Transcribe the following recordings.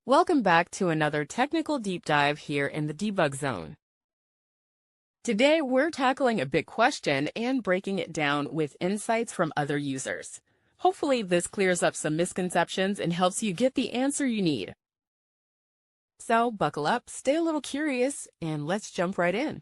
Welcome back to another technical deep dive here in the debug zone. Today, we're tackling a big question and breaking it down with insights from other users. Hopefully, this clears up some misconceptions and helps you get the answer you need. So, buckle up, stay a little curious, and let's jump right in.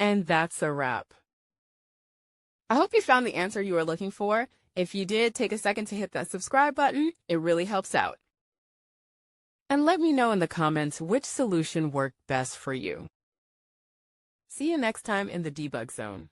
And that's a wrap. I hope you found the answer you were looking for. If you did, take a second to hit that subscribe button. It really helps out. And let me know in the comments which solution worked best for you. See you next time in the debug zone.